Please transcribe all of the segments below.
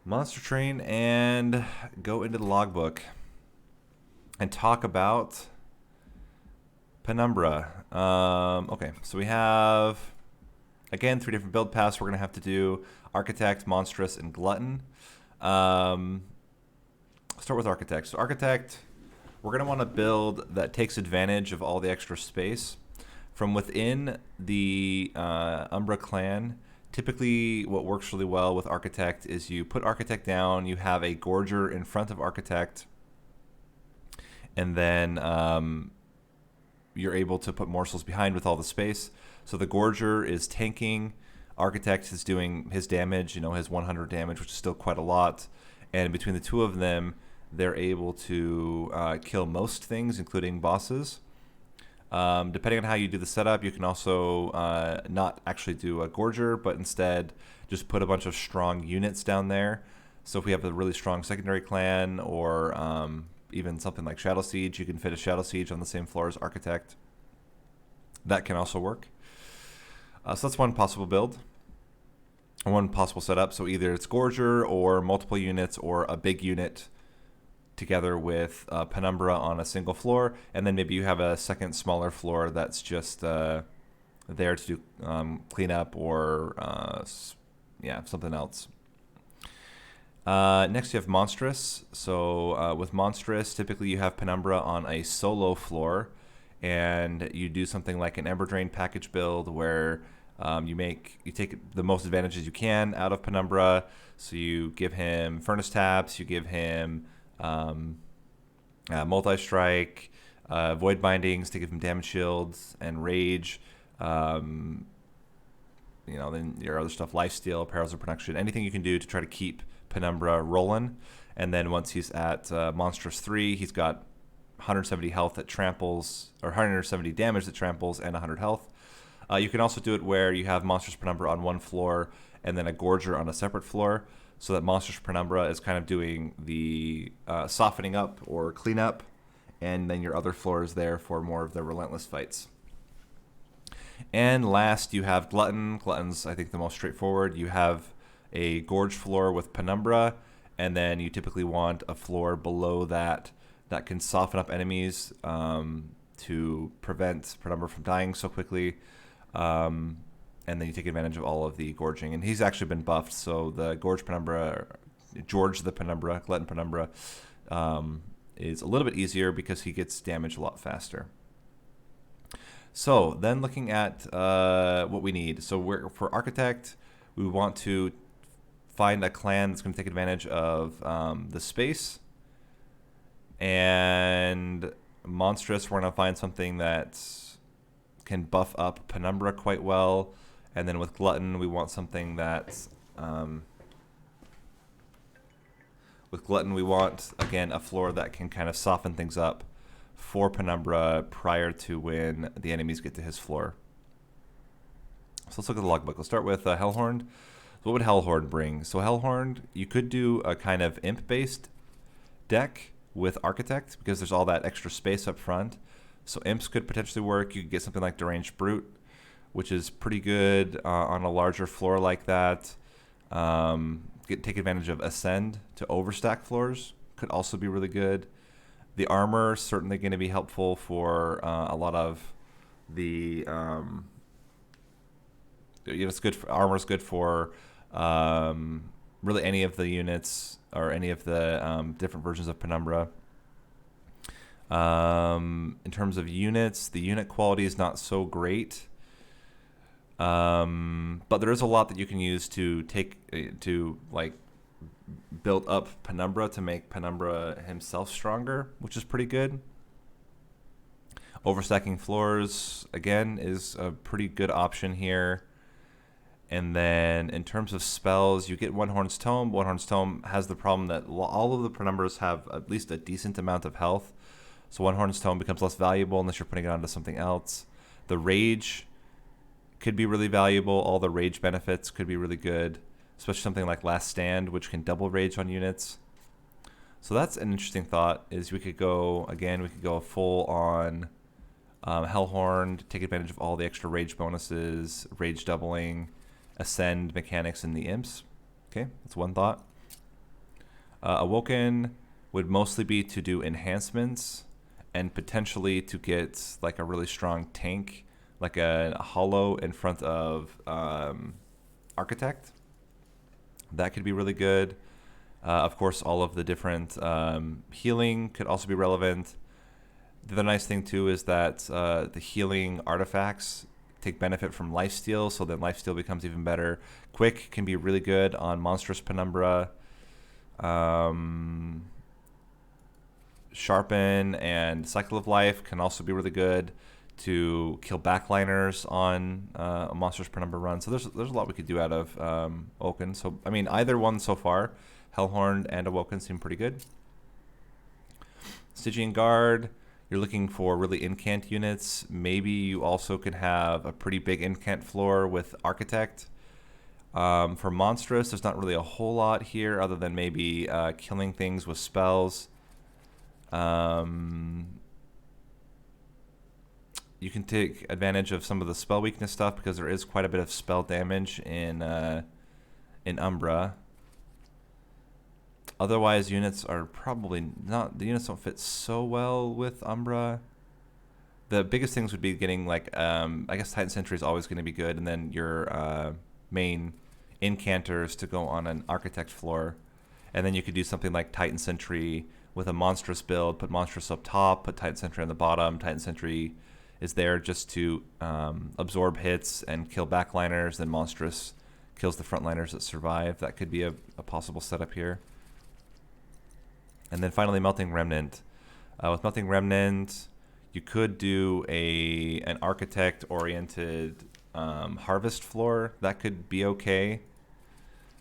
Monster Train and go into the logbook and talk about Penumbra. Okay, so we have, again, 3 different build paths. We're going to have to do Architect, Monstrous, and Glutton. Start with Architect. So Architect, we're going to want to build that takes advantage of all the extra space. From within the Umbra clan, typically what works really well with Architect is you put Architect down, you have a Gorger in front of Architect, and then you're able to put morsels behind with all the space. So the Gorger is tanking, Architect is doing his damage, his 100 damage, which is still quite a lot. And between the two of them, they're able to kill most things, including bosses. Depending on how you do the setup, you can also not actually do a Gorger, but instead just put a bunch of strong units down there. So if we have a really strong secondary clan, or even something like Shadow Siege, you can fit a Shadow Siege on the same floor as Architect. That can also work. So that's one possible build, one possible setup. So either it's Gorger or multiple units or a big unit together with Penumbra on a single floor, and then maybe you have a second smaller floor that's just there to do cleanup or something else. Next you have Monstrous. So with Monstrous, typically you have Penumbra on a solo floor, and you do something like an Ember Drain package build where you take the most advantages you can out of Penumbra. So you give him Furnace Taps, you give him multi-strike, void bindings to give him damage shields and rage. Then your other stuff, lifesteal, perils of production, anything you can do to try to keep Penumbra rolling. And then once he's at Monstrous 3, he's got 170 health that tramples, or 170 damage that tramples, and 100 health. You can also do it where you have Monstrous Penumbra on one floor and then a Gorger on a separate floor, so that Monstrous Penumbra is kind of doing the softening up or cleanup, and then your other floor is there for more of the relentless fights. And last, you have Glutton. Glutton's, I think, the most straightforward. You have a Gorge floor with Penumbra, and then you typically want a floor below that that can soften up enemies to prevent Penumbra from dying so quickly. And then you take advantage of all of the gorging. And he's actually been buffed, so the Gorge Penumbra, George the Penumbra, Glutton Penumbra, is a little bit easier because he gets damage a lot faster. So then looking at what we need. So for Architect, we want to find a clan that's going to take advantage of the space. And Monstrous, we're going to find something that can buff up Penumbra quite well. And then with Glutton, we want something that's with Glutton, we want, again, a floor that can kind of soften things up for Penumbra prior to when the enemies get to his floor. So let's look at the logbook. Let's start with Hellhorn. So what would Hellhorn bring? So Hellhorn, you could do a kind of imp-based deck with Architect because there's all that extra space up front. So imps could potentially work. You could get something like Deranged Brute, which is pretty good on a larger floor like that. Take advantage of Ascend to overstack floors. Could also be really good. The armor certainly going to be helpful for a lot of the. It's good. Armor is good for really any of the units or any of the different versions of Penumbra. In terms of units, the unit quality is not so great. But there is a lot that you can use to build up Penumbra to make Penumbra himself stronger, which is pretty good. Overstacking floors, again, is a pretty good option here. And then in terms of spells, you get One Horn's Tome. One Horn's Tome has the problem that all of the Penumbras have at least a decent amount of health. So One Horn's Tome becomes less valuable unless you're putting it onto something else. The Rage could be really valuable. All the Rage benefits could be really good, especially something like Last Stand, which can double Rage on units. So that's an interesting thought, is we could go full on Hellhorn to take advantage of all the extra Rage bonuses, Rage doubling, Ascend mechanics in the imps. Okay, that's one thought. Awoken would mostly be to do enhancements and potentially to get like a really strong tank, like a hollow in front of Architect. That could be really good. Of course, all of the different healing could also be relevant. The nice thing too is that the healing artifacts take benefit from lifesteal, so then lifesteal becomes even better. Quick can be really good on Monstrous Penumbra. Sharpen and Cycle of Life can also be really good to kill backliners on a Monstrous Penumbra run. So there's a lot we could do out of Oaken. So I mean, either one so far, Hellhorn and Awoken seem pretty good. Stygian Guard, you're looking for really incant units. Maybe you also could have a pretty big incant floor with Architect. For Monstrous, there's not really a whole lot here other than maybe killing things with spells. You can take advantage of some of the spell weakness stuff because there is quite a bit of spell damage in Umbra. Otherwise, units are probably not. The units don't fit so well with Umbra. The biggest things would be getting like I guess Titan Sentry is always going to be good, and then your main incanters to go on an Architect floor, and then you could do something like Titan Sentry with a Monstrous build. Put Monstrous up top, put Titan Sentry on the bottom. Titan Sentry is there just to absorb hits and kill backliners. Then Monstrous kills the frontliners that survive. That could be a possible setup here. And then finally, Melting Remnant. With Melting Remnant, you could do an Architect-oriented Harvest floor. That could be okay.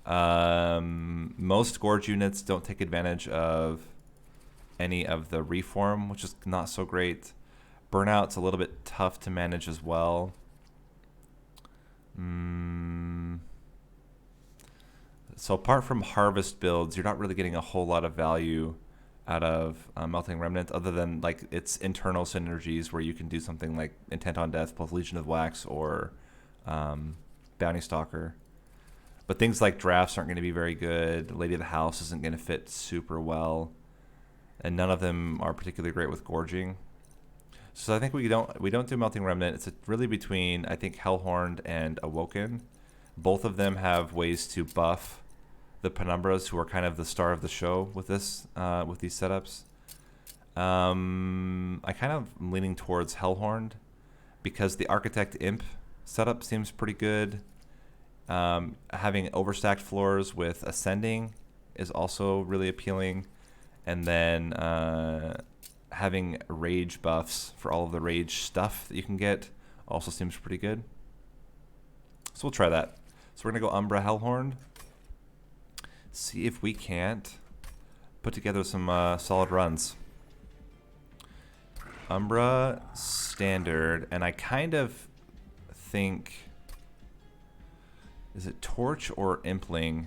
Most Gorge units don't take advantage of any of the Reform, which is not so great. Burnout's a little bit tough to manage as well. So apart from Harvest builds, you're not really getting a whole lot of value out of Melting Remnant other than like its internal synergies where you can do something like Intent on Death, both Legion of Wax or Bounty Stalker. But things like Drafts aren't going to be very good. Lady of the House isn't going to fit super well. And none of them are particularly great with Gorging. So I think we don't do Melting Remnant. It's really between, I think, Hellhorned and Awoken. Both of them have ways to buff the Penumbras, who are kind of the star of the show with this, with these setups. I kind of am leaning towards Hellhorned because the Architect Imp setup seems pretty good. Having overstacked floors with Ascending is also really appealing. And then having rage buffs for all of the rage stuff that you can get also seems pretty good. So we'll try that. So we're going to go Umbra Hellhorned. See if we can't put together some solid runs. Umbra Standard, and I kind of think, is it Torch or Impling?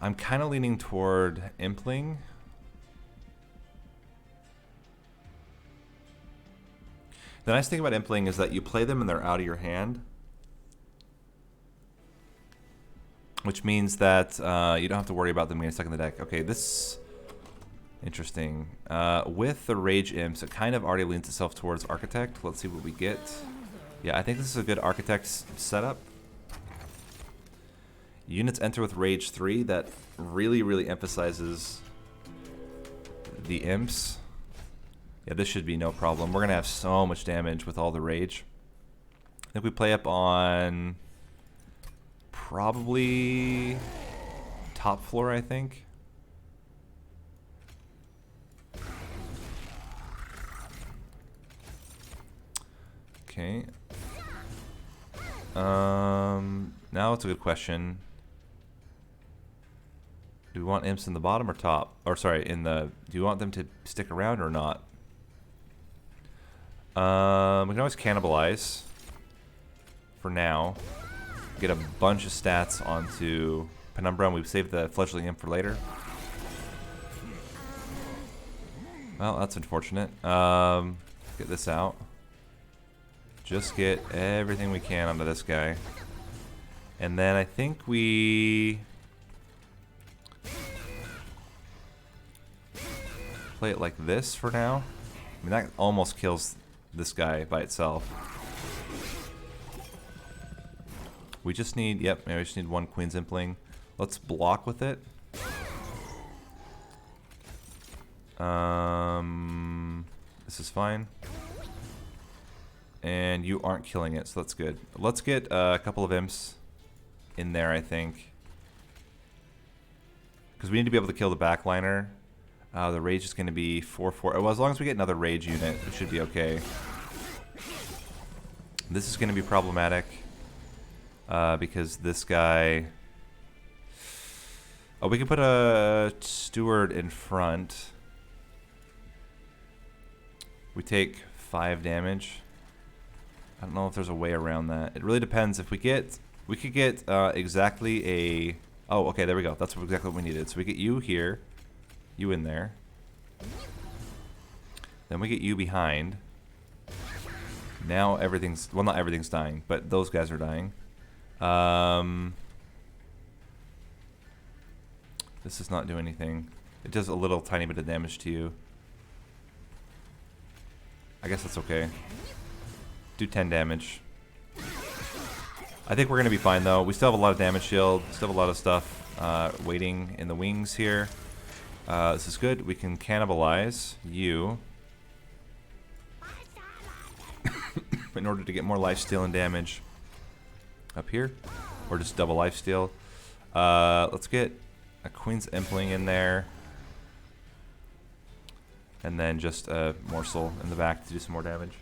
I'm kind of leaning toward Impling. The nice thing about Impling is that you play them and they're out of your hand, which means that you don't have to worry about them getting stuck in the deck. Okay, this interesting. With the Rage Imps, it kind of already leans itself towards Architect. Let's see what we get. Yeah, I think this is a good Architect setup. Units enter with Rage 3. That really, really emphasizes the Imps. Yeah, this should be no problem. We're going to have so much damage with all the Rage. I think we play up on probably top floor, I think. Okay. Now it's a good question. Do we want imps in the bottom or top? Or sorry, do you want them to stick around or not? We can always cannibalize for now. Get a bunch of stats onto Penumbra, and we save the fledgling imp for later. Well, that's unfortunate. Get this out. Just get everything we can onto this guy. And then I think we play it like this for now. I mean, that almost kills this guy by itself. We just need, yep, maybe we just need one Queen's Impling. Let's block with it. This is fine. And you aren't killing it, so that's good. Let's get a couple of imps in there, I think. Because we need to be able to kill the backliner. The rage is going to be 4-4. Well, as long as we get another rage unit, we should be okay. This is going to be problematic. Because this guy... Oh, we can put a steward in front. We take 5 damage. I don't know if there's a way around that. It really depends. If we get... We could get exactly a... Oh, okay, there we go. That's exactly what we needed. So we get you here. You in there. Then we get you behind. Now everything's... Well, not everything's dying, but those guys are dying. This does not do anything. It does a little tiny bit of damage to you. I guess that's okay. Do 10 damage. I think we're going to be fine, though. We still have a lot of damage shield. Still have a lot of stuff waiting in the wings here. This is good. We can cannibalize you in order to get more lifesteal and damage up here. Or just double lifesteal. Let's get a Queen's Impling in there. And then just a morsel in the back to do some more damage.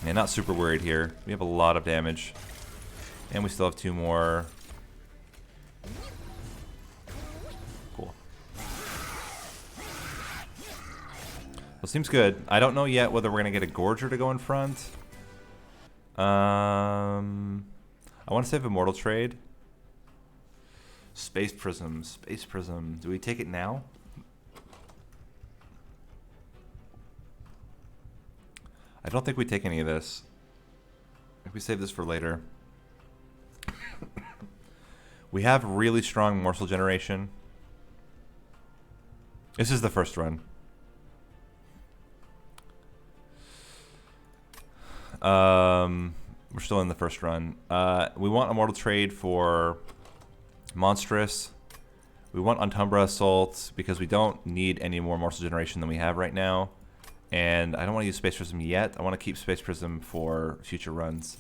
Yeah, not super worried here. We have a lot of damage. And we still have 2 more. Cool. Well, seems good. I don't know yet whether we're going to get a Gorger to go in front. I want to save Immortal Trade. Space Prism. Space Prism. Do we take it now? I don't think we take any of this. If we save this for later. We have really strong morsel generation. This is the first run. We're still in the first run. We want Immortal Trade for Monstrous. We want Untumbra Assault because we don't need any more morsel generation than we have right now. And I don't want to use Space Prism yet. I want to keep Space Prism for future runs.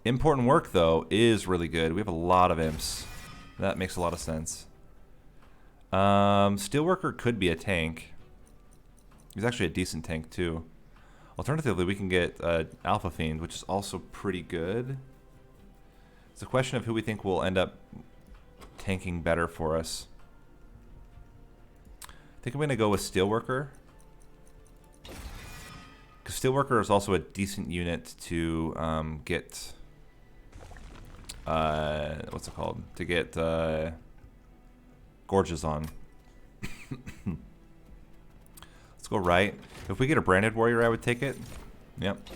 Important Work, though, is really good. We have a lot of imps. That makes a lot of sense. Steelworker could be a tank. He's actually a decent tank, too. Alternatively, we can get Alpha Fiend, which is also pretty good. It's a question of who we think will end up tanking better for us. I think I'm going to go with Steelworker. Because Steelworker is also a decent unit to get... what's it called? To get Gorges on. Let's go right. If we get a Branded Warrior, I would take it. Yep.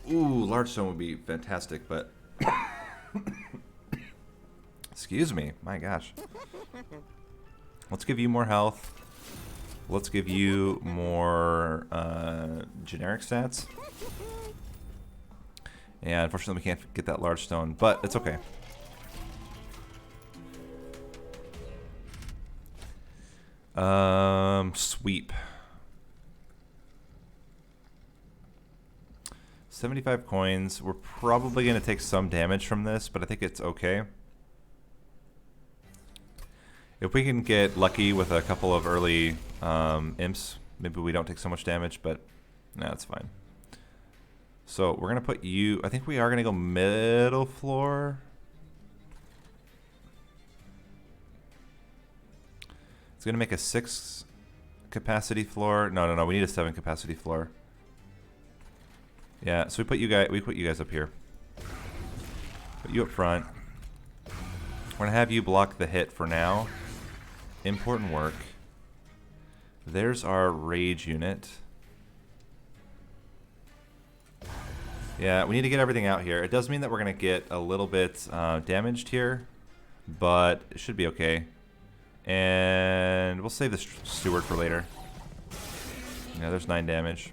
Ooh, Large Stone would be fantastic, but... Excuse me. My gosh. Let's give you more health. Let's give you more generic stats. Yeah, unfortunately we can't get that Large Stone, but it's okay. Sweep. 75 coins. We're probably going to take some damage from this, but I think it's okay. If we can get lucky with a couple of early imps, maybe we don't take so much damage, but no, it's fine. So we're going to put you... I think we are going to go middle floor. It's going to make a 6 capacity floor. No, we need a 7 capacity floor. Yeah, so we put you guys up here. Put you up front. We're going to have you block the hit for now. Important Work. There's our rage unit. Yeah, we need to get everything out here. It does mean that we're going to get a little bit damaged here, but it should be okay. And we'll save the steward for later. Yeah, there's 9 damage.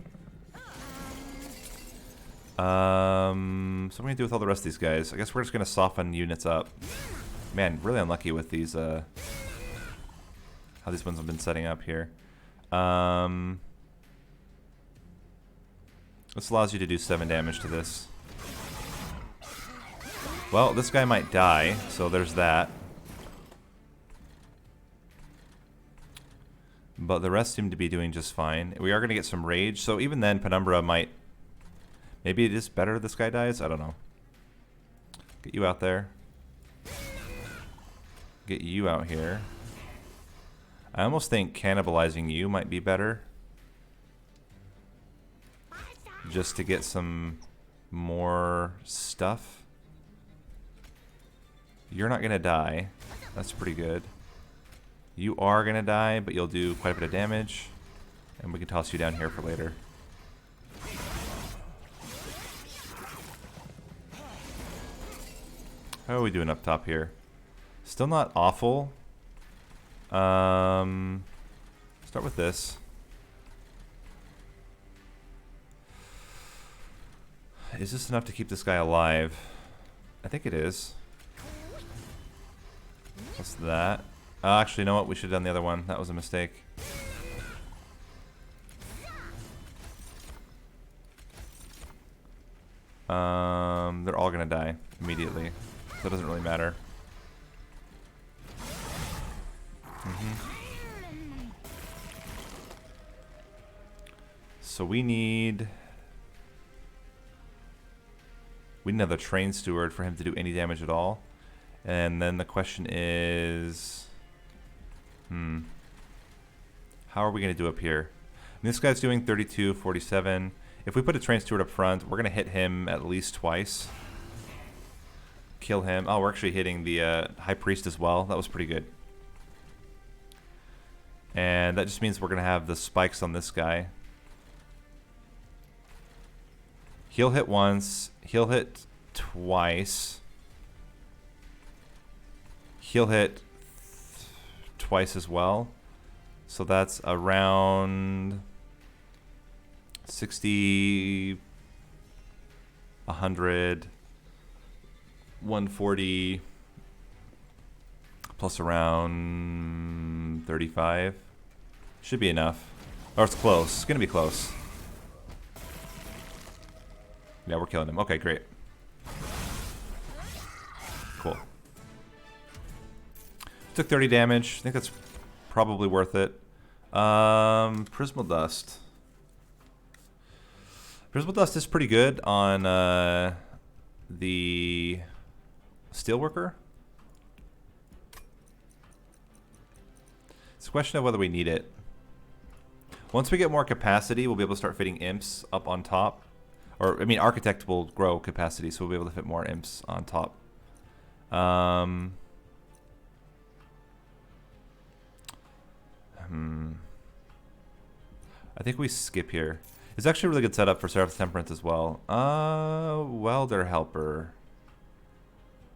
So what am I going to do with all the rest of these guys? I guess we're just going to soften units up. Man, really unlucky with these, how these ones have been setting up here. This allows you to do 7 damage to this. Well, this guy might die, so there's that. But the rest seem to be doing just fine. We are going to get some rage, so even then Penumbra might... Maybe it is better this guy dies? I don't know. Get you out there. Get you out here. I almost think cannibalizing you might be better. Just to get some more stuff. You're not going to die. That's pretty good. You are going to die, but you'll do quite a bit of damage. And we can toss you down here for later. How are we doing up top here? Still not awful. Start with this. Is this enough to keep this guy alive? I think it is. What's that? Actually, you know what? We should have done the other one. That was a mistake. They're all gonna die immediately, so it doesn't really matter. So we need another train steward for him to do any damage at all. And then the question is, how are we going to do up here? And this guy's doing 32, 47. If we put a train steward up front, we're going to hit him at least twice. Kill him. Oh, we're actually hitting the high priest as well. That was pretty good. And that just means we're going to have the spikes on this guy. He'll hit once. He'll hit twice. He'll hit twice as well. So that's around 60, 100, 140, plus around 35. Should be enough. Or it's close. It's going to be close. Yeah, we're killing him. Okay, great. Cool. Took 30 damage. I think that's probably worth it. Prismal Dust. Prismal Dust is pretty good on the Steelworker. It's a question of whether we need it. Once we get more capacity, we'll be able to start fitting imps up on top. Or, I mean, Architect will grow capacity, so we'll be able to fit more imps on top. I think we skip here. It's actually a really good setup for Seraph Temperance as well. Welder Helper.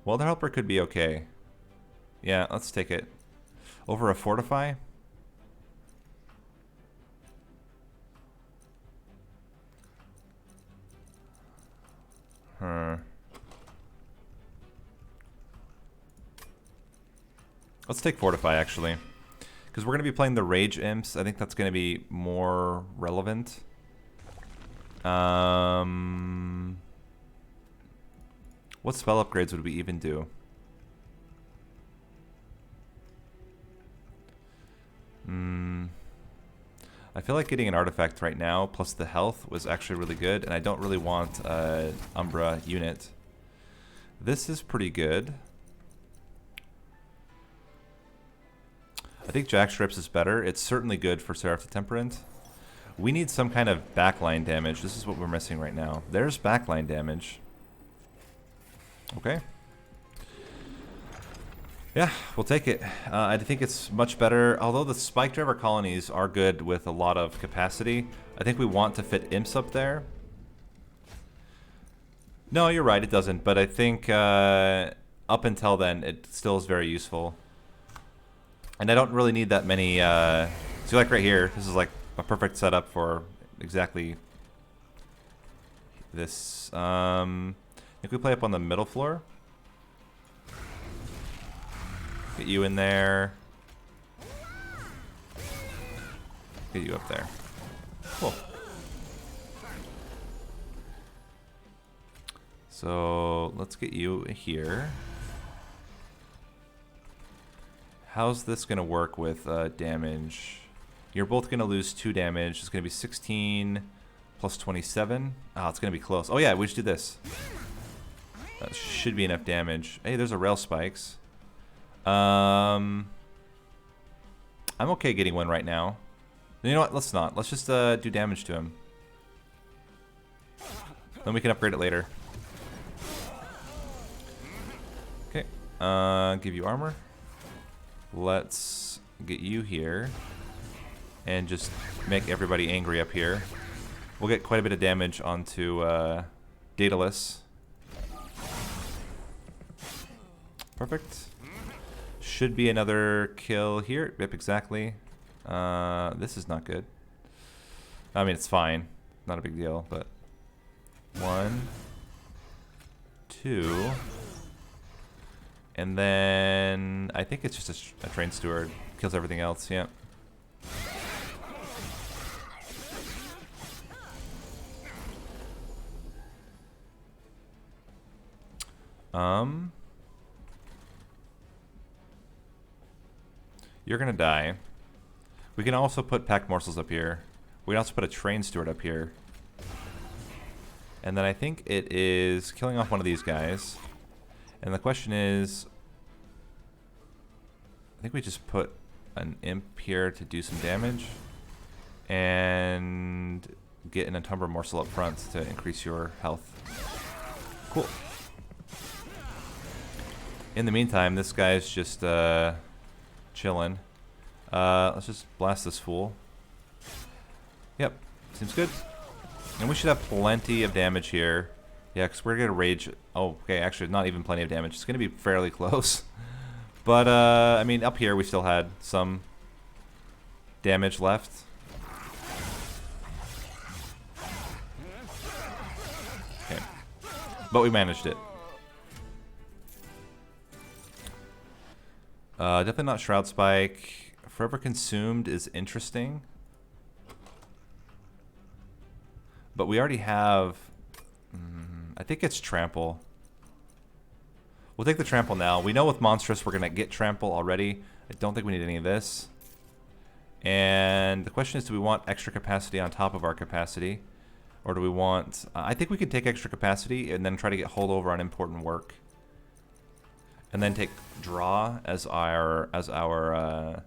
Welder Helper could be okay. Yeah, let's take it. Over a Fortify? Let's take Fortify, actually. Because we're going to be playing the Rage Imps. I think that's going to be more relevant. What spell upgrades would we even do? I feel like getting an artifact right now, plus the health, was actually really good. And I don't really want an Umbra unit. This is pretty good. I think Jackstrips is better. It's certainly good for Seraph Temperate. We need some kind of backline damage. This is what we're missing right now. There's backline damage. Okay. Yeah, we'll take it. I think it's much better. Although the spike driver colonies are good with a lot of capacity, I think we want to fit imps up there. No, you're right, it doesn't. But I think up until then, it still is very useful. And I don't really need that many. See, like right here, this is like a perfect setup for exactly this. If we play up on the middle floor, get you in there, get you up there. Cool. So let's get you here. How's this gonna work with damage? You're both gonna lose 2 damage. It's gonna be 16 plus 27. Oh, it's gonna be close. Oh yeah, we should do this. That should be enough damage. Hey, there's a rail spikes. I'm okay getting one right now. You know what? Let's not. Let's just do damage to him. Then we can upgrade it later. Okay. Give you armor. Let's get you here and just make everybody angry up here. We'll get quite a bit of damage onto Daedalus. Perfect. Should be another kill here. Yep, exactly. This is not good. I mean, it's fine. Not a big deal, but 1, 2, and then I think it's just a train steward. Kills everything else, yeah. You're gonna die. We can also put pack morsels up here. We can also put a train steward up here. And then I think it is killing off one of these guys. And the question is, I think we just put an imp here to do some damage. And get an Penumbra morsel up front to increase your health. Cool. In the meantime, this guy's just chilling. Let's just blast this fool. Yep, seems good. And we should have plenty of damage here. Yeah, because we're gonna rage. Oh, okay, actually, not even plenty of damage. It's gonna be fairly close. But I mean, up here we still had some damage left. Okay, but we managed it. Definitely not Shroud Spike. Forever Consumed is interesting. But we already have... I think it's Trample. We'll take the Trample now. We know with Monstrous we're going to get Trample already. I don't think we need any of this. And the question is, do we want extra capacity on top of our capacity? Or do we want... I think we could take extra capacity and then try to get holdover on important work. And then take Draw as our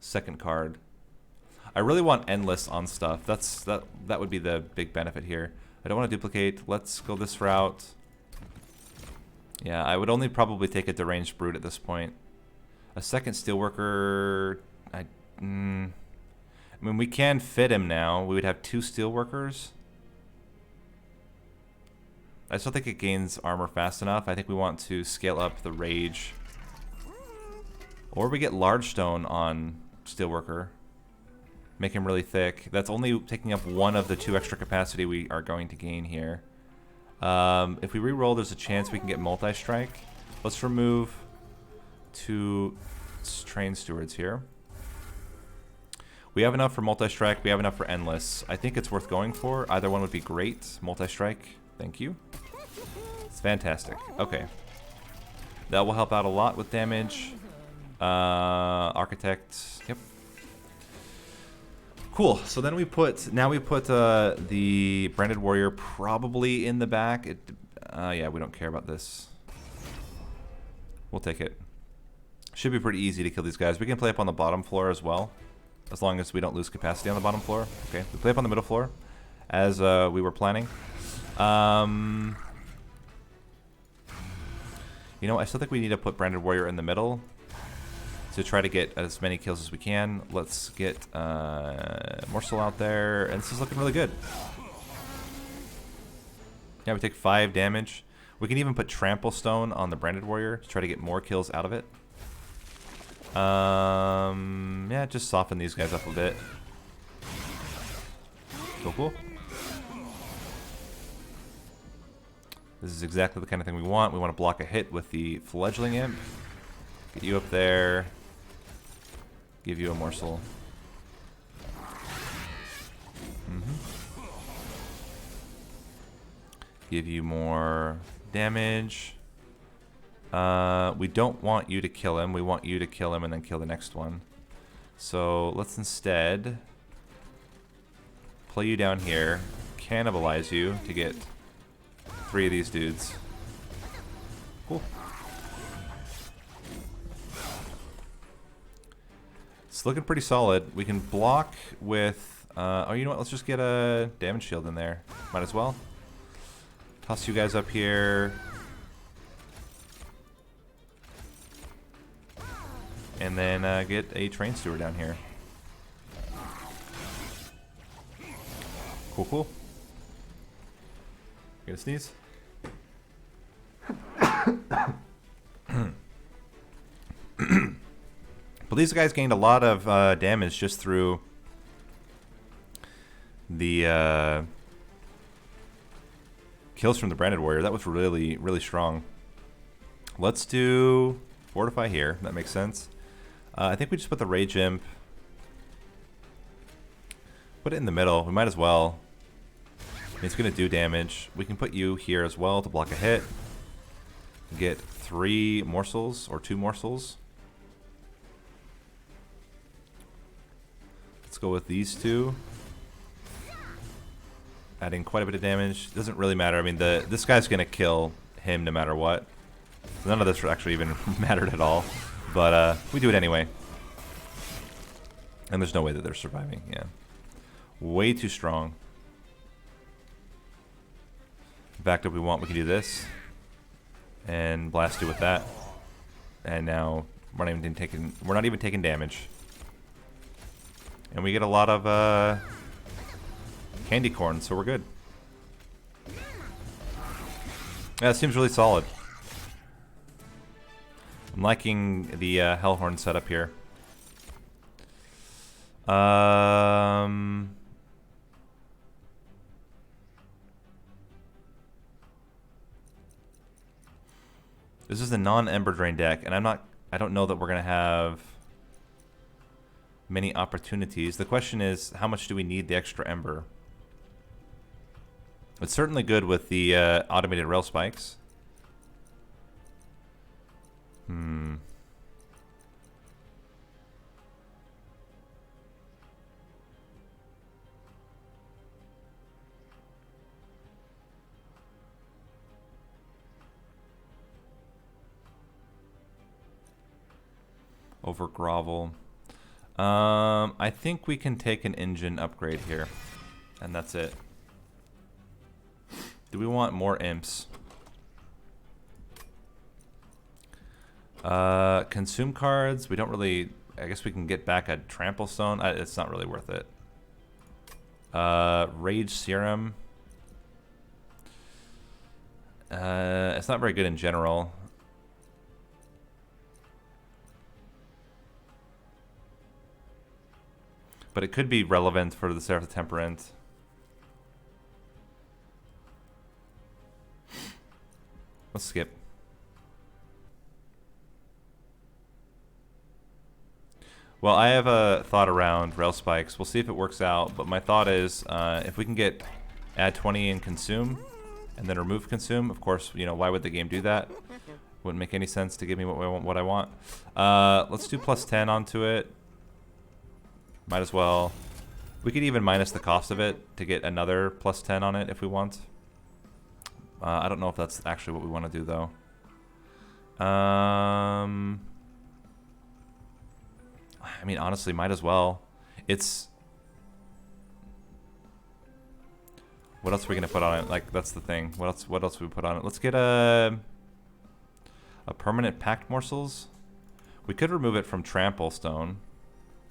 second card. I really want Endless on stuff. That would be the big benefit here. I don't want to duplicate. Let's go this route. Yeah, I would only probably take a Deranged Brute at this point. A second Steelworker... I mean, we can fit him now. We would have 2 Steelworkers. I still think it gains armor fast enough. I think we want to scale up the Rage. Or we get Large Stone on Steelworker. Make him really thick. That's only taking up 1 of the 2 extra capacity we are going to gain here. If we reroll, there's a chance we can get Multi-Strike. Let's remove 2 Train Stewards here. We have enough for Multi-Strike. We have enough for Endless. I think it's worth going for. Either one would be great. Multi-Strike. Thank you. It's fantastic. Okay. That will help out a lot with damage. Architect. Yep. Cool. So then we put the Branded Warrior probably in the back. Yeah, we don't care about this. We'll take it. Should be pretty easy to kill these guys. We can play up on the bottom floor as well, as long as we don't lose capacity on the bottom floor. Okay, we play up on the middle floor, as we were planning. You know, I still think we need to put Branded Warrior in the middle. to try to get as many kills as we can. Let's get Morsel out there, and this is looking really good. Yeah, we take 5 damage. We can even put Trample Stone on the Branded Warrior to try to get more kills out of it. Yeah, just soften these guys up a bit. Cool. This is exactly the kind of thing we want. We want to block a hit with the Fledgling Imp. Get you up there. Give you a Morsel. Give you more damage. We don't want you to kill him. We want you to kill him and then kill the next one. So let's instead play you down here, cannibalize you to get 3 of these dudes. Cool. It's looking pretty solid. We can block with... oh, you know what? Let's just get a damage shield in there. Might as well. Toss you guys up here. And then get a train steward down here. Cool. Get a sneeze? But these guys gained a lot of damage just through the kills from the Branded Warrior. That was really, really strong. Let's do Fortify here. That makes sense. I think we just put the Rage Imp. Put it in the middle. We might as well. It's going to do damage. We can put you here as well to block a hit. Get 3 morsels or 2 morsels. Let's go with these 2. Adding quite a bit of damage. Doesn't really matter. I mean, this guy's going to kill him no matter what. So none of this actually even mattered at all. But we do it anyway. And there's no way that they're surviving. Yeah. Way too strong. Backed up we want, we can do this. And blast you with that. And now we're not even taking damage. And we get a lot of candy corn, so we're good. Yeah, it seems really solid. I'm liking the Hellhorn setup here. This is the non-Ember Drain deck, and I don't know that we're gonna have many opportunities. The question is, how much do we need the extra Ember? It's certainly good with the automated rail spikes. Over Grovel. I think we can take an engine upgrade here. And that's it. Do we want more imps? Consume cards. We don't really... I guess we can get back a Trample Stone. It's not really worth it. Rage Serum. It's not very good in general. But it could be relevant for the Seraph the Temperate. Let's skip. Well, I have a thought around rail spikes. We'll see if it works out. But my thought is, if we can get add 20 and consume, and then remove consume, of course, you know, why would the game do that? Wouldn't make any sense to give me what I want. Let's do plus 10 onto it. Might as well. We could even minus the cost of it to get another plus 10 on it if we want. I don't know if that's actually what we want to do, though. I mean, honestly, might as well. It's... What else are we going to put on it? Like, that's the thing. What else would we put on it? Let's get a permanent packed morsels. We could remove it from Trample Stone,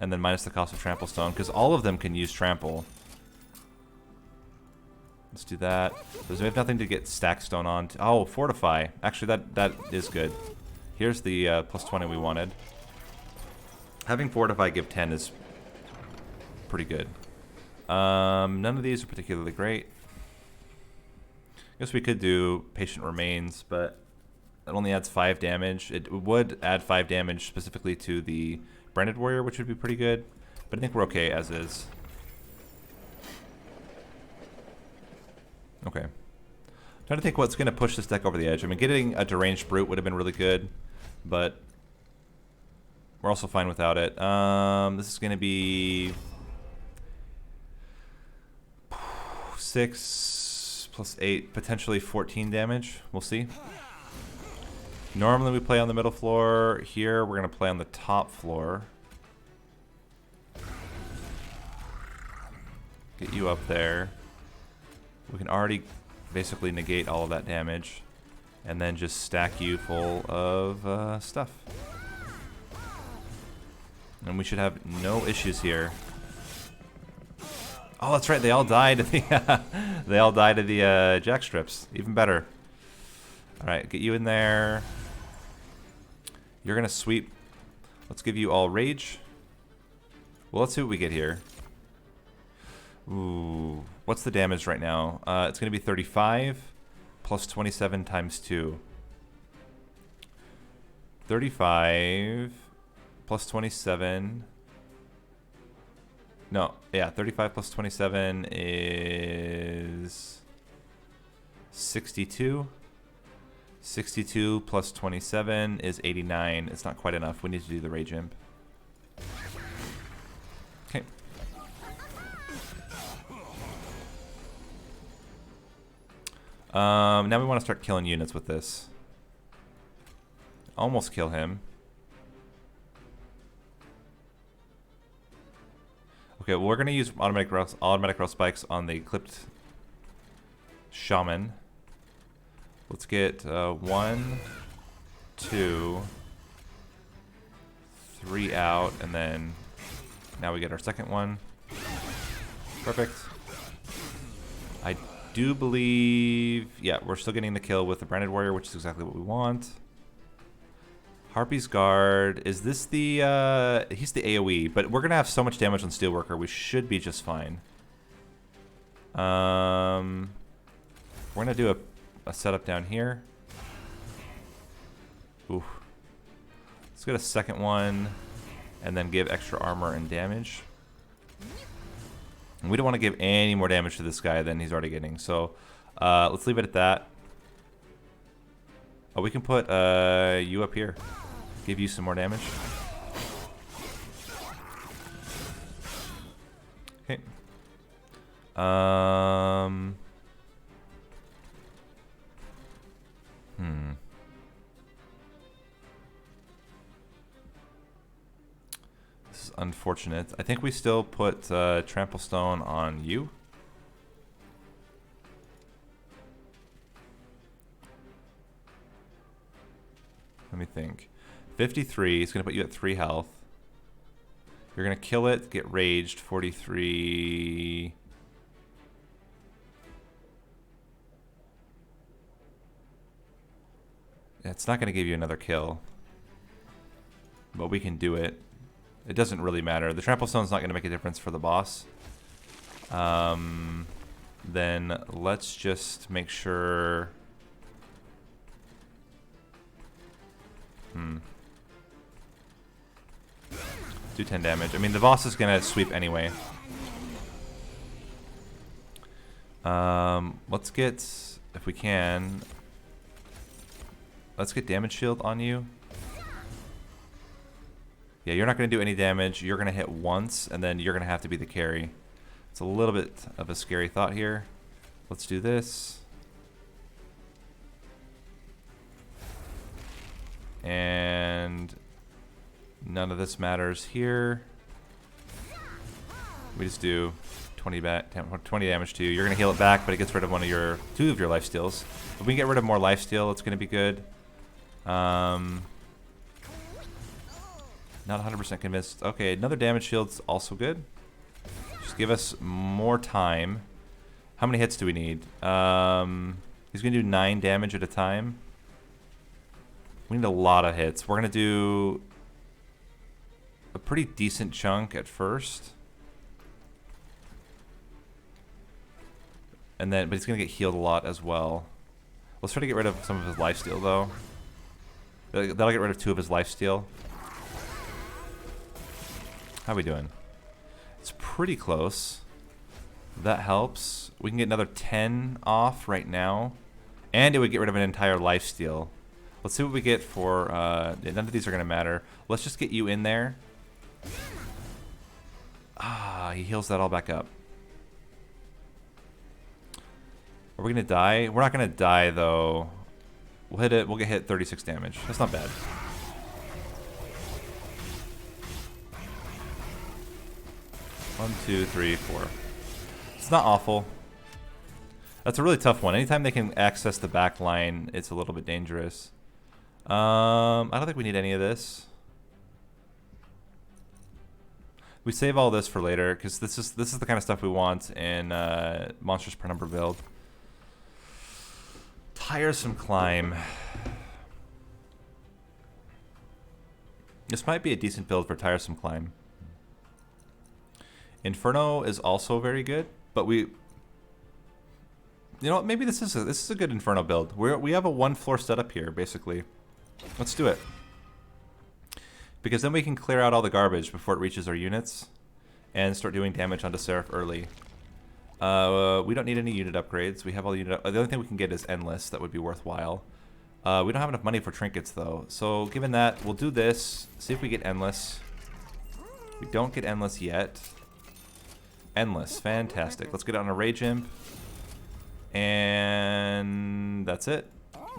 and then minus the cost of Trample Stone, because all of them can use Trample. Let's do that. Because we have nothing to get Stack Stone on. Oh, Fortify. Actually, that is good. Here's the plus 20 we wanted. Having Fortify give 10 is pretty good. None of these are particularly great. I guess we could do Patient Remains, but it only adds 5 damage. It would add 5 damage specifically to the Branded Warrior, which would be pretty good. But I think we're okay as is. Okay. Trying to think what's going to push this deck over the edge. I mean, getting a Deranged Brute would have been really good, but we're also fine without it. This is going to be 6 plus 8, potentially 14 damage. We'll see. Normally we play on the middle floor. Here we're going to play on the top floor. Get you up there. We can already basically negate all of that damage. And then just stack you full of stuff. And we should have no issues here. Oh, that's right. They all died to the they all died to the jack strips. Even better. All right, get you in there. You're gonna sweep. Let's give you all rage. Well, let's see what we get here. Ooh, what's the damage right now? It's gonna be 35 plus 27 times 2. 35 plus 27. No, yeah, 35 plus 27 is 62. 62 plus 27 is 89. It's not quite enough. We need to do the Rage Imp. Okay. Now we want to start killing units with this. Almost kill him. Okay, well, we're going to use automatic row spikes on the clipped shaman. Let's get 1, 2, 3 out, and then now we get our second one. Perfect. I do believe, yeah, we're still getting the kill with the Branded Warrior, which is exactly what we want. Harpy's Guard, is this the, he's the AoE, but we're going to have so much damage on Steelworker, we should be just fine. We're going to do a setup down here. Ooh. Let's get a second one, and then give extra armor and damage. And we don't want to give any more damage to this guy than he's already getting, so let's leave it at that. Oh, we can put you up here. Give you some more damage. Okay. This is unfortunate. I think we still put Trample Stone on you. Let me think. 53 is going to put you at 3 health. You're going to kill it, get raged, 43. It's not going to give you another kill. But we can do it. It doesn't really matter. The Trample Stone's not going to make a difference for the boss. Then let's just make sure... Do 10 damage. I mean, the boss is going to sweep anyway. Let's get, if we can, let's get damage shield on you. Yeah, you're not going to do any damage. You're going to hit once, and then you're going to have to be the carry. It's a little bit of a scary thought here. Let's do this. And none of this matters here. We just do 20 damage to you. You're going to heal it back, but it gets rid of two of your life steals. If we can get rid of more life steal, it's going to be good. Not 100% convinced. Okay, another damage shield's also good. Just give us more time. How many hits do we need? He's gonna do 9 damage at a time. We need a lot of hits. We're gonna do a pretty decent chunk at first. And then, but he's gonna get healed a lot as well. Let's try to get rid of some of his lifesteal though. That'll get rid of 2 of his lifesteal. How are we doing? It's pretty close. That helps. We can get another 10 off right now. And it would get rid of an entire lifesteal. Let's see what we get for... none of these are going to matter. Let's just get you in there. Ah, he heals that all back up. Are we going to die? We're not going to die, though. We'll hit it. We'll get hit 36 damage. That's not bad. One, two, three, four. It's not awful. That's a really tough one. Anytime they can access the back line, it's a little bit dangerous. I don't think we need any of this. We save all this for later because this is the kind of stuff we want in Monstrous Penumbra build. Tiresome climb. This might be a decent build for tiresome climb. Inferno is also very good, but we, you know what? Maybe this is a good Inferno build. We have a 1 floor setup here, basically. Let's do it, because then we can clear out all the garbage before it reaches our units, and start doing damage onto Seraph early. We don't need any unit upgrades. We have all the unit. The only thing we can get is Endless. That would be worthwhile. We don't have enough money for trinkets though. So given that, we'll do this. See if we get Endless. We don't get Endless yet. Endless, fantastic. Let's get on a Rage Imp. And that's it.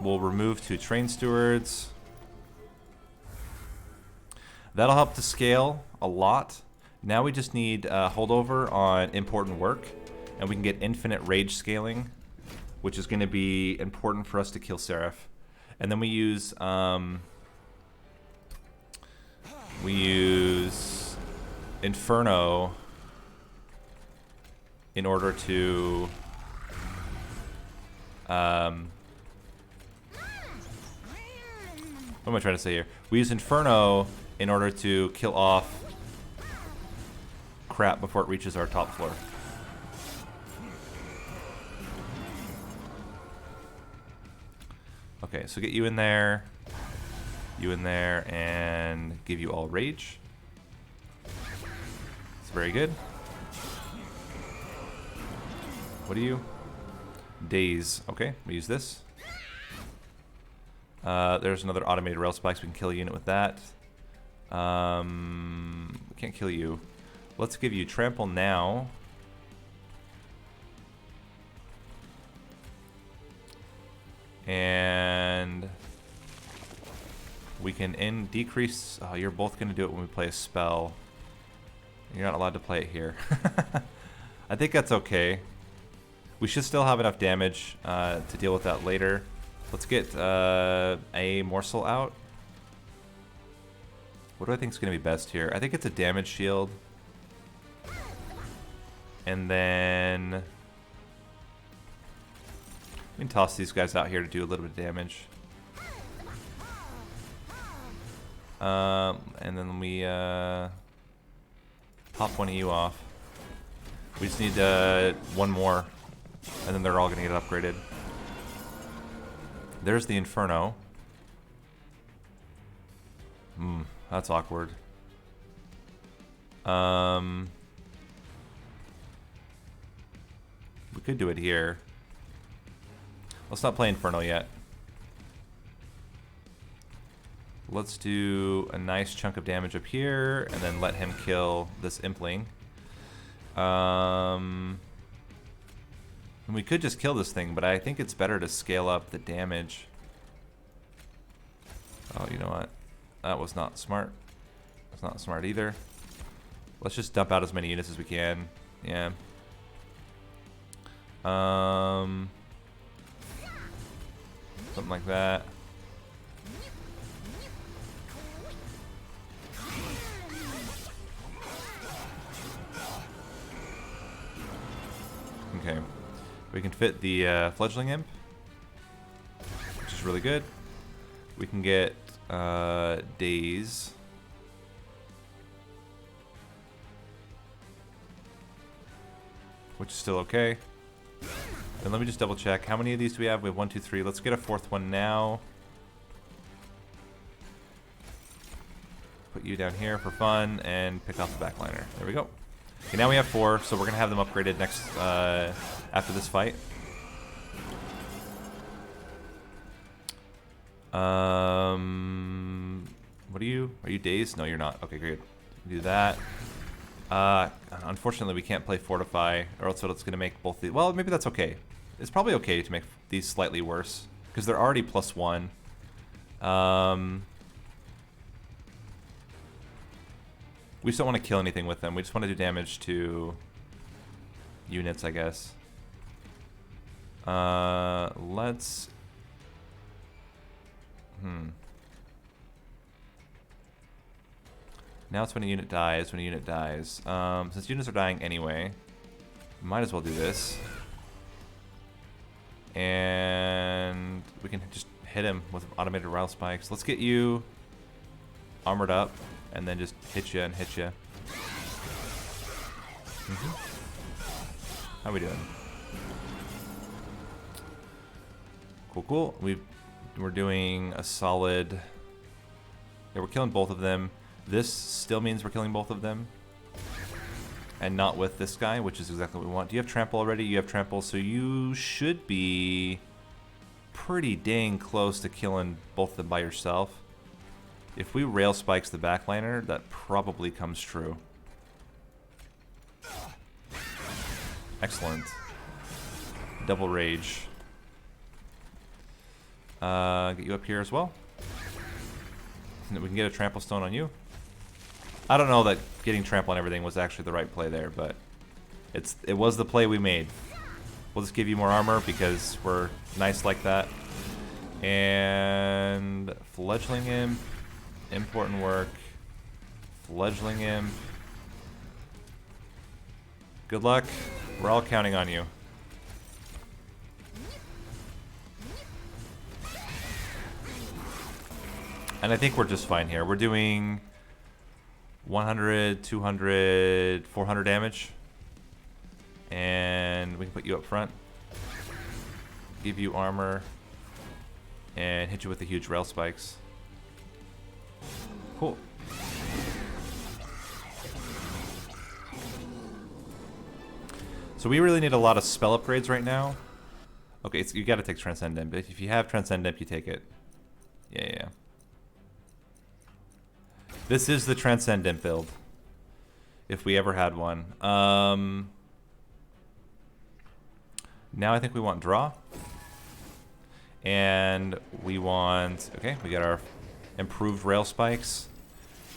We'll remove 2 Train Stewards. That'll help to scale a lot. Now we just need holdover on important work. And we can get infinite rage scaling, which is going to be important for us to kill Seraph. And then we use Inferno in order to what am I trying to say here? We use Inferno in order to kill off crap before it reaches our top floor. Okay, so get you in there, and give you all rage. It's very good. What are you? Daze. Okay, we use this. There's another automated rail spikes. We can kill a unit with that. We can't kill you. Let's give you trample now. And we can decrease. Oh, you're both going to do it when we play a spell. You're not allowed to play it here. I think that's okay. We should still have enough damage to deal with that later. Let's get a morsel out. What do I think is going to be best here? I think it's a damage shield. And then we can toss these guys out here to do a little bit of damage. And then we pop one of you off. We just need 1 more. And then they're all going to get upgraded. There's the Inferno. That's awkward. We could do it here. Let's not play Inferno yet. Let's do a nice chunk of damage up here, and then let him kill this Impling. And we could just kill this thing, but I think it's better to scale up the damage. Oh, you know what? That was not smart. That's not smart either. Let's just dump out as many units as we can. Yeah. Something like that. Okay. We can fit the Fledgling Imp, which is really good. We can get Daze. Which is still okay. And let me just double check. How many of these do we have? We have 1, 2, 3. Let's get a 4th one now. Put you down here for fun and pick off the backliner. There we go. Okay, now we have 4, so we're going to have them upgraded next after this fight. What are you? Are you dazed? No, you're not. Okay, great. Do that. Unfortunately, we can't play Fortify, or else it's going to make both the... Well, maybe that's okay. It's probably okay to make these slightly worse, because they're already +1. We just don't want to kill anything with them. We just want to do damage to units, I guess. Let's... Now it's when a unit dies. When a unit dies. Since units are dying anyway, might as well do this. And we can just hit him with automated rail spikes. Let's get you armored up, and then just hit you and hit you. How we doing? Cool, cool. We're doing a solid... Yeah, we're killing both of them. This still means we're killing both of them. And not with this guy, which is exactly what we want. Do you have trample already? You have trample, so you should be pretty dang close to killing both of them by yourself. If we rail spikes the backliner, that probably comes true. Excellent. Double rage. Get you up here as well. And we can get a trample stone on you. I don't know that getting trample on everything was actually the right play there, but it was the play we made. We'll just give you more armor because we're nice like that. And Fledgling Imp, important work. Fledgling Imp. Good luck. We're all counting on you. And I think we're just fine here. We're doing 100, 200, 400 damage. And we can put you up front. Give you armor. And hit you with the huge rail spikes. Cool. So we really need a lot of spell upgrades right now. Okay, you gotta take Transcendent, but if you have Transcendent, you take it. Yeah. This is the Transcendent build, if we ever had one. Now I think we want draw. And we want... Okay, we got our improved rail spikes.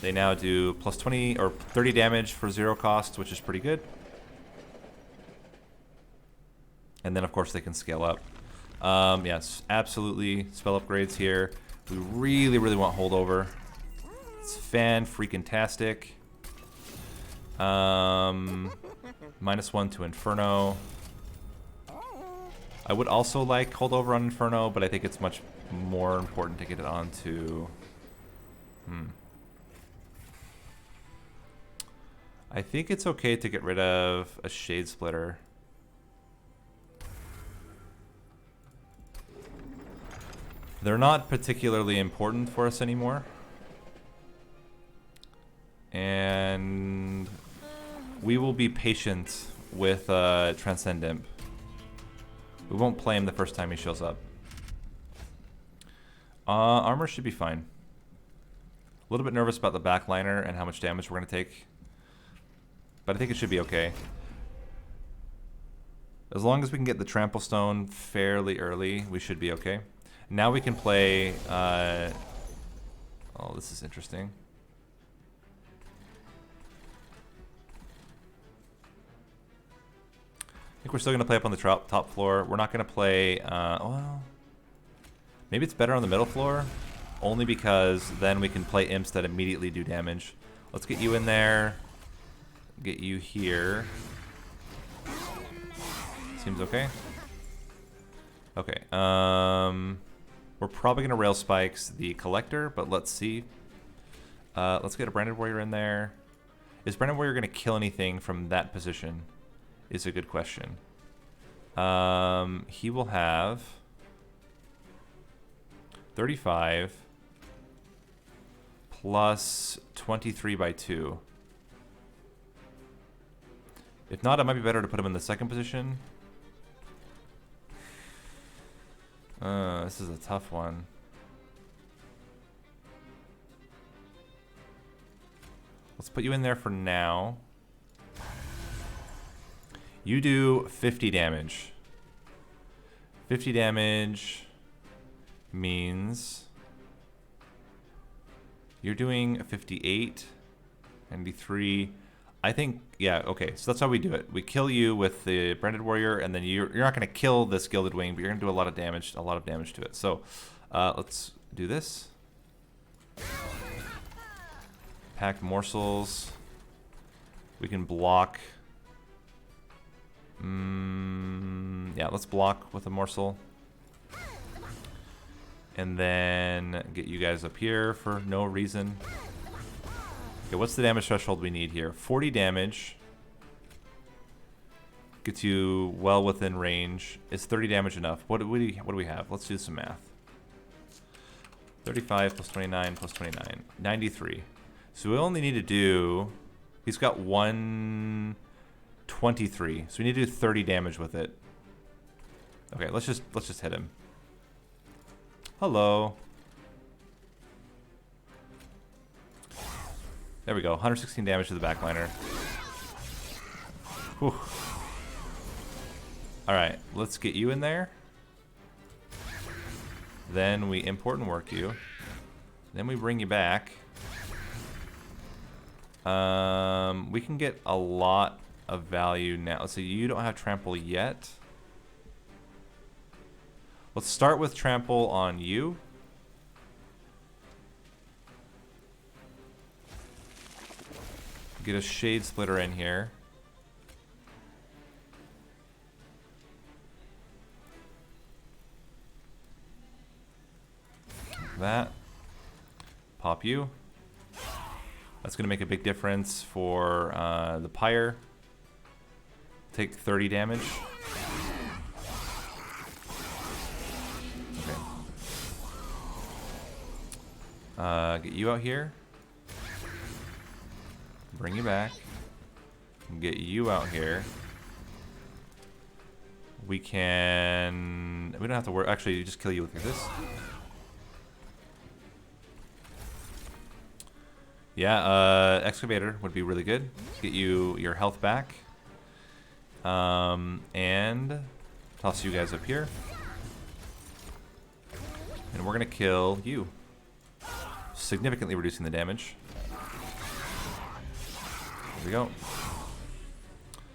They now do plus 20 or 30 damage for 0 cost, which is pretty good. And then, of course, they can scale up. Yes, absolutely. Spell upgrades here. We really, really want holdover. It's fan-freaking-tastic. -1 to Inferno. I would also like holdover on Inferno, but I think it's much more important to get it onto... I think it's okay to get rid of a Shade Splitter. They're not particularly important for us anymore. And we will be patient with Transcendent. We won't play him the first time he shows up. Armor should be fine. A little bit nervous about the backliner and how much damage we're going to take. But I think it should be okay. As long as we can get the Trample Stone fairly early, we should be okay. Now we can play... oh, this is interesting. I think we're still going to play up on the top floor. We're not going to play... well, maybe it's better on the middle floor. Only because then we can play imps that immediately do damage. Let's get you in there. Get you here. seems okay. Okay. We're probably gonna rail spikes the collector, but let's see. Let's get a branded warrior in there. Is branded warrior gonna kill anything from that position? Is a good question. He will have 35 plus 23 by 2. If not, it might be better to put him in the second position. This is a tough one. Let's put you in there for now. You do 50 damage. 50 damage means you're doing 58, 93. I think, yeah, okay. So that's how we do it. We kill you with the branded warrior, and then you're not going to kill this gilded wing, but you're going to do a lot of damage to it. So let's do this. Packed morsels. We can block. Yeah, let's block with a morsel. And then get you guys up here for no reason. Okay, what's the damage threshold we need here? 40 damage. Gets you well within range. Is 30 damage enough? What do we have? Let's do some math. 35 plus 29 plus 29. 93. So we only need to do... He's got 123. So we need to do 30 damage with it. Okay, let's just hit him. Hello. There we go. 116 damage to the backliner. Whew. Alright, let's get you in there. Then we import and work you. Then we bring you back. We can get a lot of value now. So you don't have trample yet. Let's start with trample on you. Get a shade splitter in here. That. Pop you. That's going to make a big difference for the pyre. Take 30 damage. Okay. Get you out here. Bring you back. Get you out here. We can... We don't have to worry. Actually, you just kill you with this. Yeah, excavator would be really good. Get you your health back. And toss you guys up here. And we're gonna kill you. Significantly reducing the damage. There we go.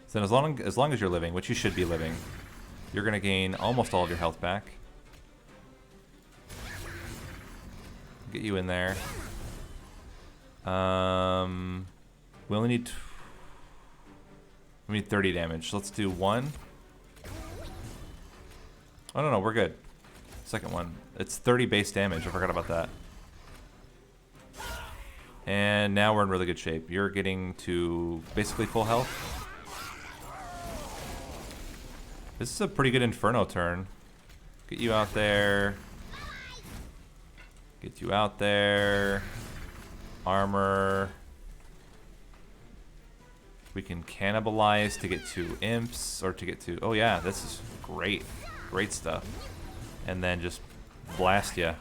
So then as long as you're living, which you should be living, you're gonna gain almost all of your health back. Get you in there. We only need... We need 30 damage. So let's do one. Oh, no, we're good. Second one. It's 30 base damage. I forgot about that. And now we're in really good shape. You're getting to basically full health. This is a pretty good Inferno turn. Get you out there. Get you out there. Armor. We can cannibalize to get to imps, or to get to... Oh yeah, this is great. Great stuff. And then just blast ya.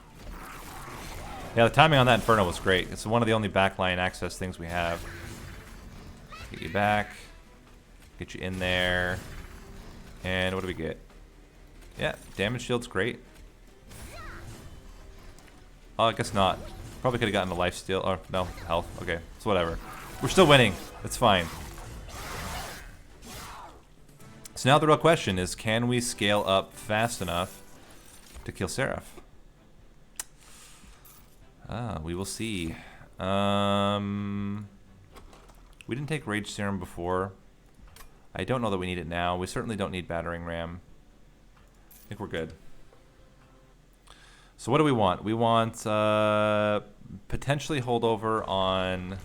Yeah, the timing on that Inferno was great. It's one of the only backline access things we have. Get you back. Get you in there. And what do we get? Yeah, damage shield's great. Oh, I guess not. Probably could have gotten a life steal. Oh, no, health. Okay, it's whatever. We're still winning. It's fine. So now the real question is, can we scale up fast enough to kill Seraph? We will see. We didn't take Rage Serum before. I don't know that we need it now. We certainly don't need battering ram. I think we're good. So what do we want? We want potentially holdover on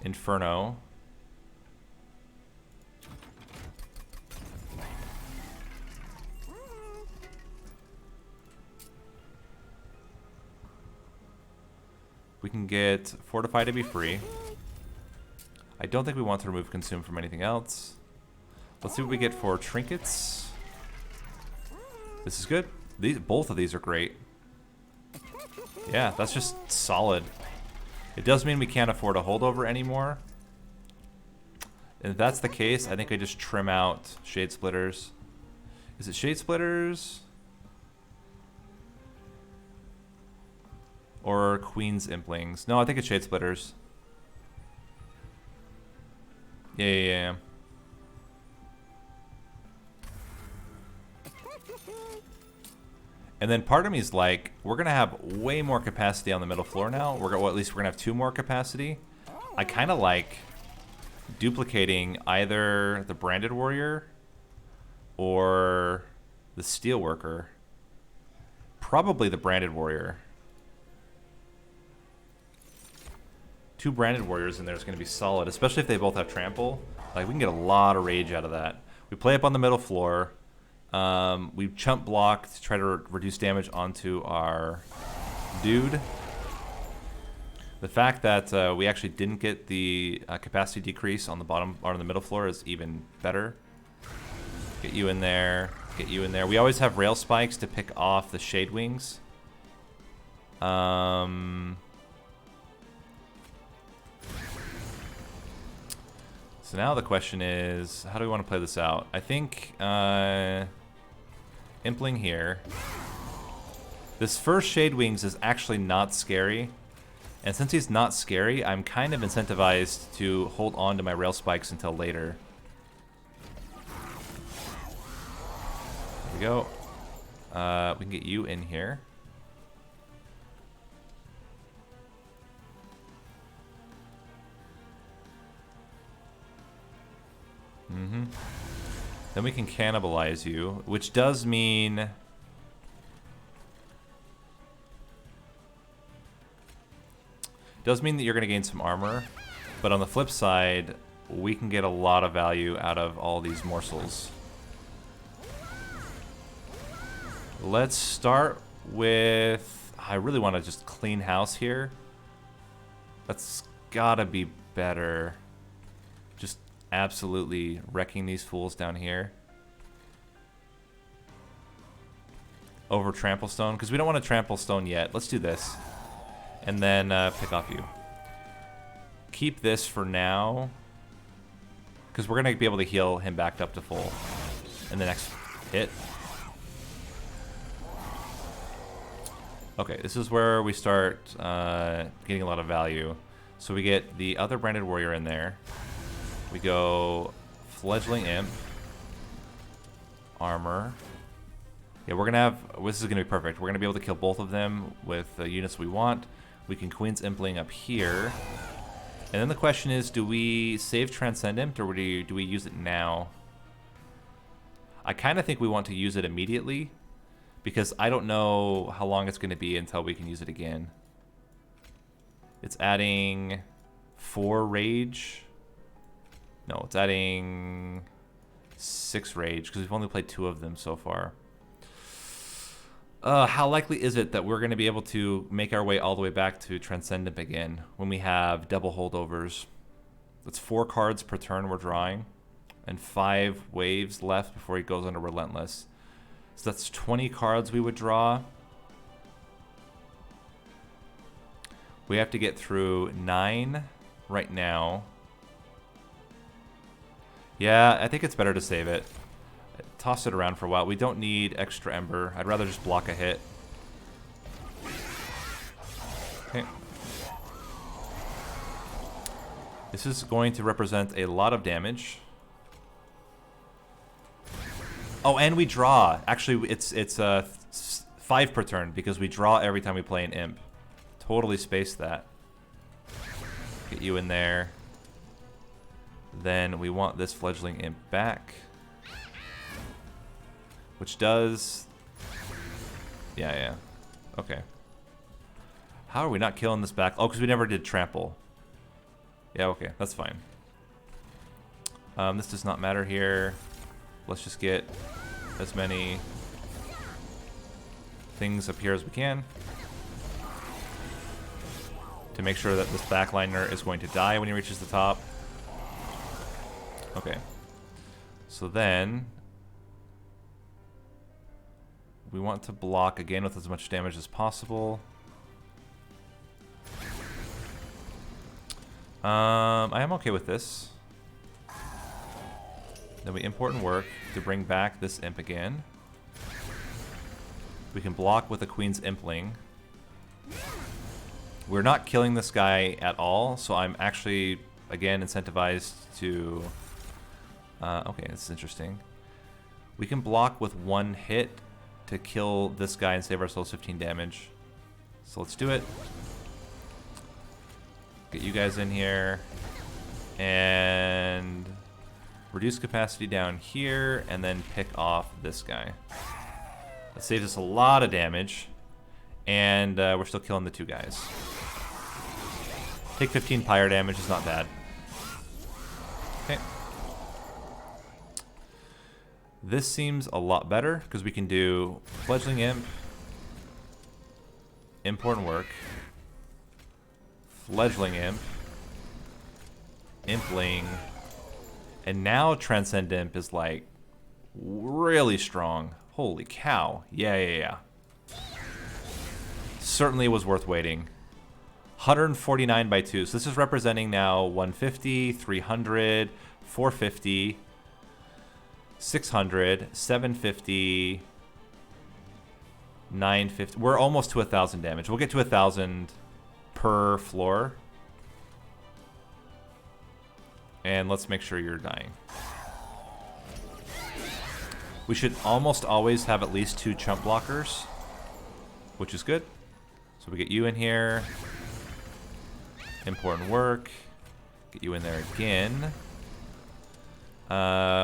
Inferno. We can get Fortify to be free. I don't think we want to remove Consume from anything else. Let's see what we get for Trinkets. This is good. Both of these are great. Yeah, that's just solid. It does mean we can't afford a holdover anymore. And if that's the case, I think I just trim out Shade Splitters. Is it Shade Splitters? Or Queen's Implings? No, I think it's Shade Splitters. Yeah. And then part of me is like, we're going to have way more capacity on the middle floor now. Well, at least we're going to have 2 more capacity. I kind of like duplicating either the Branded Warrior or the Steelworker. Probably the Branded Warrior. 2 Branded Warriors in there is going to be solid, especially if they both have Trample. Like, we can get a lot of rage out of that. We play up on the middle floor. We chump block to try to reduce damage onto our dude. The fact that we actually didn't get the capacity decrease on the bottom or on the middle floor is even better. Get you in there. Get you in there. We always have rail spikes to pick off the Shade Wings. So now the question is, how do we want to play this out? I think Impling here. This first Shade Wings is actually not scary. And since he's not scary, I'm kind of incentivized to hold on to my rail spikes until later. There we go. We can get you in here. Then we can cannibalize you, which does mean that you're going to gain some armor, but on the flip side, we can get a lot of value out of all these morsels. Let's start with, I really want to just clean house here. That's gotta be better. Just absolutely wrecking these fools down here. Over Trample Stone, because we don't want to Trample Stone yet. Let's do this. And then pick off you. Keep this for now, because we're going to be able to heal him back up to full in the next hit. Okay, this is where we start getting a lot of value. So we get the other Branded Warrior in there. We go Fledgling Imp. Armor. Yeah, we're going to have... This is going to be perfect. We're going to be able to kill both of them with the units we want. We can Queen's Impling up here. And then the question is, do we save Transcendent or do we use it now? I kind of think we want to use it immediately, because I don't know how long it's going to be until we can use it again. It's adding 4 rage. No, it's adding 6 rage, because we've only played 2 of them so far. How likely is it that we're going to be able to make our way all the way back to Transcendent again when we have double holdovers? That's 4 cards per turn we're drawing, and 5 waves left before he goes under Relentless. So that's 20 cards we would draw. We have to get through 9 right now. Yeah, I think it's better to save it. Toss it around for a while. We don't need extra Ember. I'd rather just block a hit. Okay. This is going to represent a lot of damage. Oh, and we draw. Actually, it's 5 per turn, because we draw every time we play an Imp. Totally spaced that. Get you in there. Then we want this fledgling imp back. Which does... Yeah. Okay. How are we not killing this back? Oh, because we never did trample. Yeah, okay. That's fine. This does not matter here. Let's just get as many things up here as we can to make sure that this backliner is going to die when he reaches the top. Okay. So then we want to block again with as much damage as possible. I am okay with this. Then we import and work to bring back this imp again. We can block with the Queen's Impling. We're not killing this guy at all, so I'm actually, again, incentivized to... okay, this is interesting. We can block with one hit to kill this guy and save ourselves 15 damage. So let's do it. Get you guys in here. And reduce capacity down here, and then pick off this guy. That saves us a lot of damage. And we're still killing the two guys. Take 15 pyre damage is not bad. Okay. This seems a lot better, because we can do Fledgling Imp, Import and Work, Fledgling Imp, Impling, and now Transcend Imp is like really strong. Holy cow. Yeah. Certainly was worth waiting. 149 by 2. So this is representing now 150, 300, 450, 600, 750, 950. We're almost to 1,000 damage. We'll get to 1,000 per floor. And let's make sure you're dying. We should almost always have at least 2 chump blockers, which is good. So we get you in here. Import and work. Get you in there again.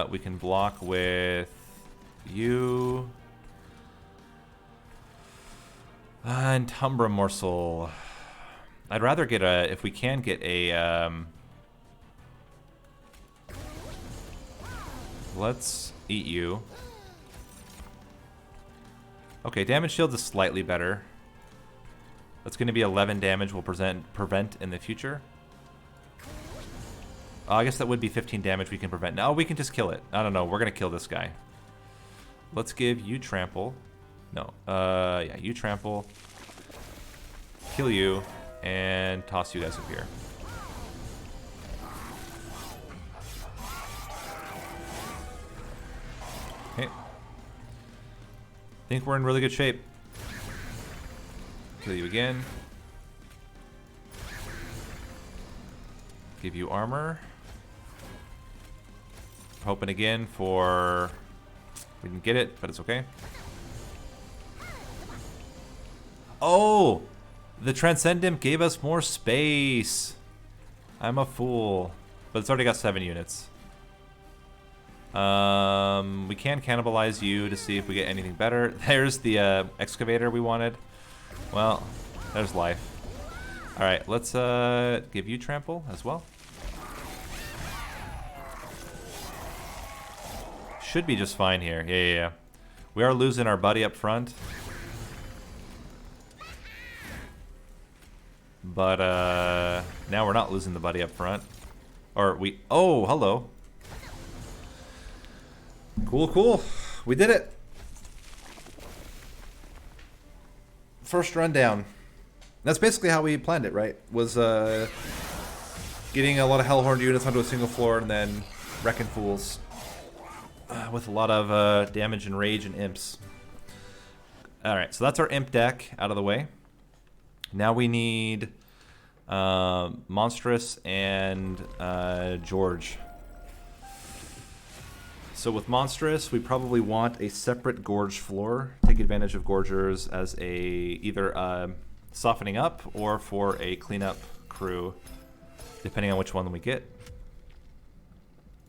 We can block with you. And Penumbra Morsel. I'd rather get a, if we can get a, let's eat you. Okay, damage shield is slightly better. That's going to be 11 damage we'll prevent in the future. I guess that would be 15 damage we can prevent. No, we can just kill it. I don't know. We're going to kill this guy. Let's give you trample. No. Yeah, you trample. Kill you. And toss you guys up here. Okay. Think we're in really good shape. Kill you again. Give you armor. Hoping again for... We didn't get it, but it's okay. Oh! The Transcend Imp gave us more space. I'm a fool. But it's already got 7 units. We can cannibalize you to see if we get anything better. There's the excavator we wanted. Well, there's life. Alright, let's give you trample as well. Should be just fine here. Yeah. We are losing our buddy up front. But now we're not losing the buddy up front. Or we... Oh, hello. Cool. We did it. First rundown. That's basically how we planned it, right? Was getting a lot of Hellhorn units onto a single floor and then wrecking fools with a lot of damage and rage and imps. Alright, so that's our imp deck out of the way. Now we need Monstrous and George. So with Monstrous, we probably want a separate Gorge floor. Take advantage of Gorgers as a either softening up or for a cleanup crew, depending on which one we get.